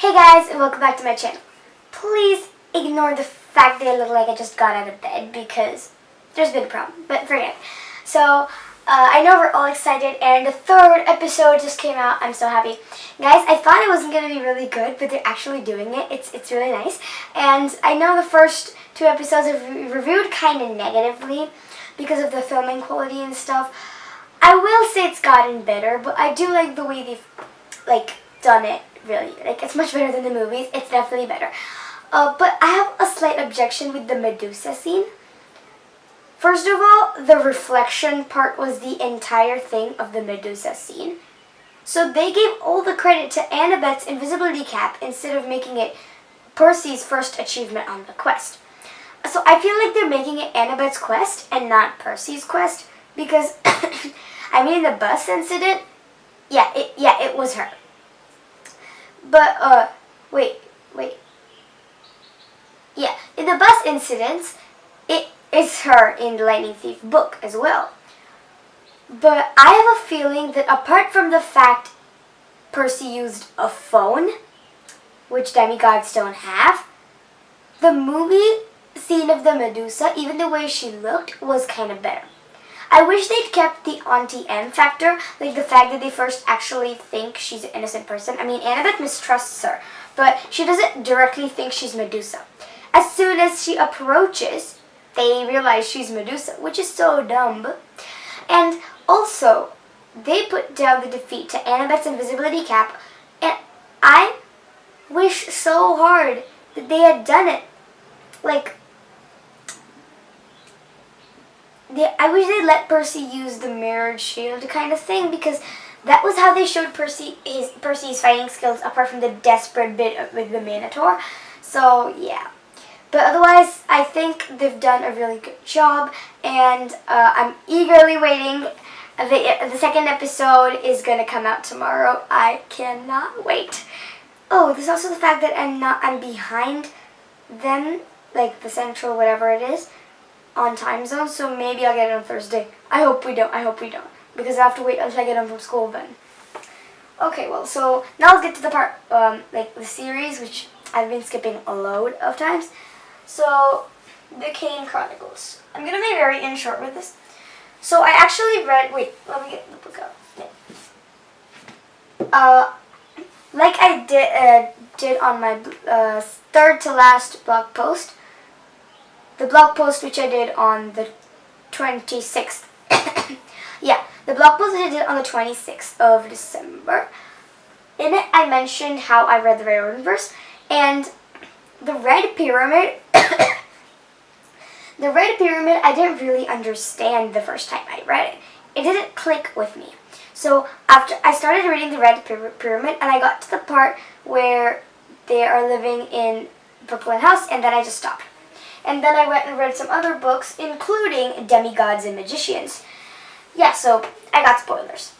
Hey guys, and welcome back to my channel. Please ignore the fact that I look like I just got out of bed because there's been a problem, but forget it. So, I know we're all excited and the third episode just came out. I'm so happy. Guys, I thought it wasn't going to be really good, but they're actually doing it. It's really nice. And I know the first two episodes have reviewed kind of negatively because of the filming quality and stuff. I will say it's gotten better, but I do like the way they've, done it. Really, it's much better than the movies. It's definitely better. But I have a slight objection with the Medusa scene. First of all, the reflection part was the entire thing of the Medusa scene. So they gave all the credit to Annabeth's invisibility cap instead of making it Percy's first achievement on the quest. So I feel like they're making it Annabeth's quest and not Percy's quest because, I mean, the bus incident, it was her. But, wait. Yeah, in the bus incident, it is her in the Lightning Thief book as well. But I have a feeling that apart from the fact Percy used a phone, which demigods don't have, the movie scene of the Medusa, even the way she looked, was kind of better. I wish they'd kept the Auntie M factor, like the fact that they first actually think she's an innocent person. I mean, Annabeth mistrusts her, but she doesn't directly think she's Medusa. As soon as she approaches, they realize she's Medusa, which is so dumb. And also, they put down the defeat to Annabeth's invisibility cap, and I wish so hard that they had done it. I wish they'd let Percy use the mirrored shield kind of thing, because that was how they showed Percy's fighting skills, apart from the desperate bit with the Minotaur. So, yeah. But otherwise, I think they've done a really good job, and I'm eagerly waiting. The second episode is going to come out tomorrow. I cannot wait. Oh, there's also the fact that I'm behind them, like the central whatever it is, on time zone, so maybe I'll get it on Thursday. I hope we don't, because I have to wait until I get home from school then. Okay, well, so now let's get to the part, the series, which I've been skipping a load of times. So, the Kane Chronicles. I'm going to be very in short with this. So, I actually read, wait, let me get the book out. Like I did on my third to last blog post, the blog post which I did on the 26th. Yeah, the blog post I did on the 26th of December. In it, I mentioned how I read the Riordanverse, and the Red Pyramid, the Red Pyramid, I didn't really understand the first time I read it. It didn't click with me. So after I started reading the Red Pyramid, and I got to the part where they are living in Brooklyn House, and then I just stopped. And then I went and read some other books, including Demigods and Magicians. Yeah, so I got spoilers.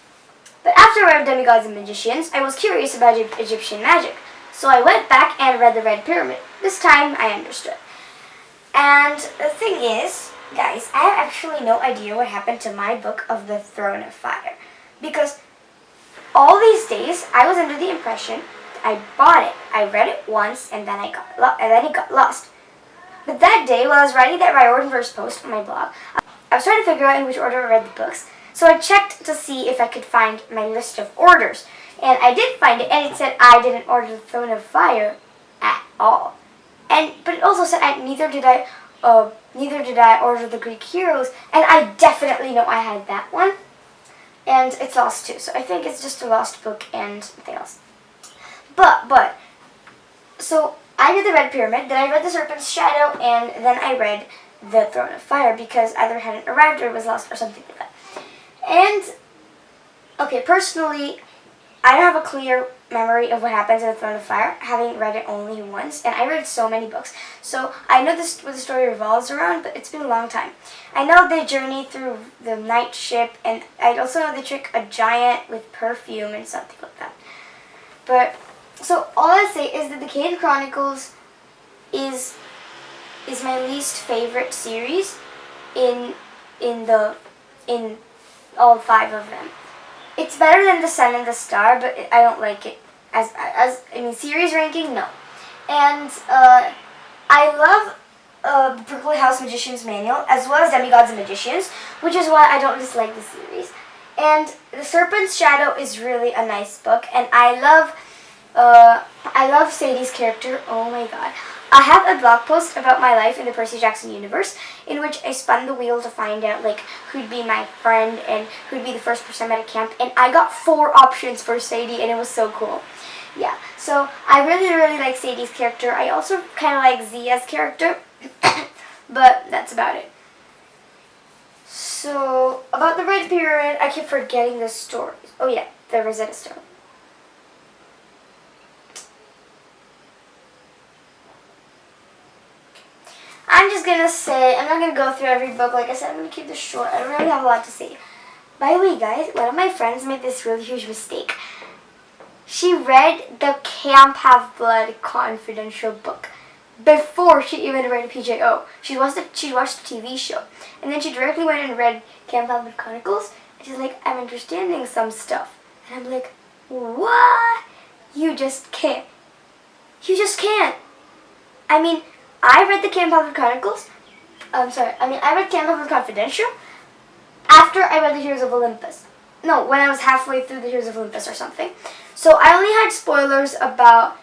But after I read Demigods and Magicians, I was curious about Egyptian magic. So I went back and read the Red Pyramid. This time I understood. And the thing is, guys, I have actually no idea what happened to my book of the Throne of Fire. Because all these days, I was under the impression I bought it. I read it once, and then it got lost. But that day, while I was writing that Riordanverse post on my blog, I was trying to figure out in which order I read the books. So I checked to see if I could find my list of orders. And I did find it, and it said I didn't order the Throne of Fire at all. But it also said neither did I order the Greek Heroes, and I definitely know I had that one. And it's lost too, so I think it's just a lost book and nothing else. So I did the Red Pyramid, then I read the Serpent's Shadow, and then I read the Throne of Fire, because either it hadn't arrived or it was lost or something like that. And, okay, personally, I don't have a clear memory of what happens in the Throne of Fire, having read it only once, and I read so many books. So I know what the story revolves around, but it's been a long time. I know they journey through the night ship, and I also know they trick a giant with perfume and something like that. But, so all I say is that the Kane Chronicles is my least favorite series in all 5 of them. It's better than The Sun and the Star, but I don't like it. series ranking, no. And I love Brooklyn House Magician's Manual, as well as Demigods and Magicians, which is why I don't dislike the series. And The Serpent's Shadow is really a nice book, and I love Sadie's character. Oh my god. I have a blog post about my life in the Percy Jackson universe, in which I spun the wheel to find out like who'd be my friend and who'd be the first person I met at camp, and I got 4 options for Sadie, and it was so cool. Yeah, so I really like Sadie's character. I also kind of like Zia's character, but that's about it. So, about the Red Pyramid, I keep forgetting the stories. Oh yeah, the Rosetta Stone. I'm just gonna say, I'm not gonna go through every book. Like I said, I'm gonna keep this short. I don't really have a lot to say. By the way, guys, one of my friends made this really huge mistake. She read the Camp Half-Blood Confidential book before she even read PJO. She watched the TV show, and then she directly went and read Camp Half-Blood Chronicles, and she's like, I'm understanding some stuff. And I'm like, what? You just can't. You just can't. I mean, I read the Camp Half-Blood Chronicles. I read Camp Half-Blood Confidential after I read the Heroes of Olympus. No, when I was halfway through the Heroes of Olympus or something. So I only had spoilers about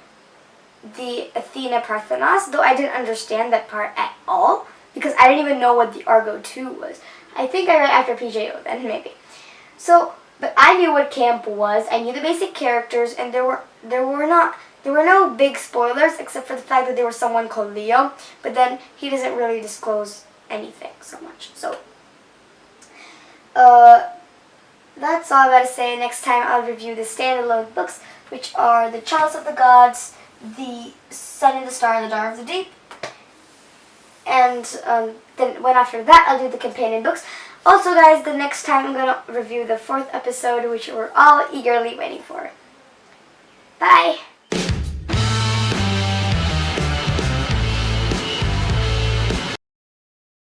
the Athena Parthenos, though I didn't understand that part at all, because I didn't even know what the Argo 2 was. I think I read after PJO then, maybe. So, but I knew what camp was. I knew the basic characters, and there were no big spoilers except for the fact that there was someone called Leo, but then he doesn't really disclose anything so much. So, that's all I gotta say. Next time I'll review the standalone books, which are The Chalice of the Gods, The Sun and the Star, and The Daughter of the Deep. And then when after that, I'll do the companion books. Also, guys, the next time I'm gonna review the 4th episode, which we're all eagerly waiting for. Bye!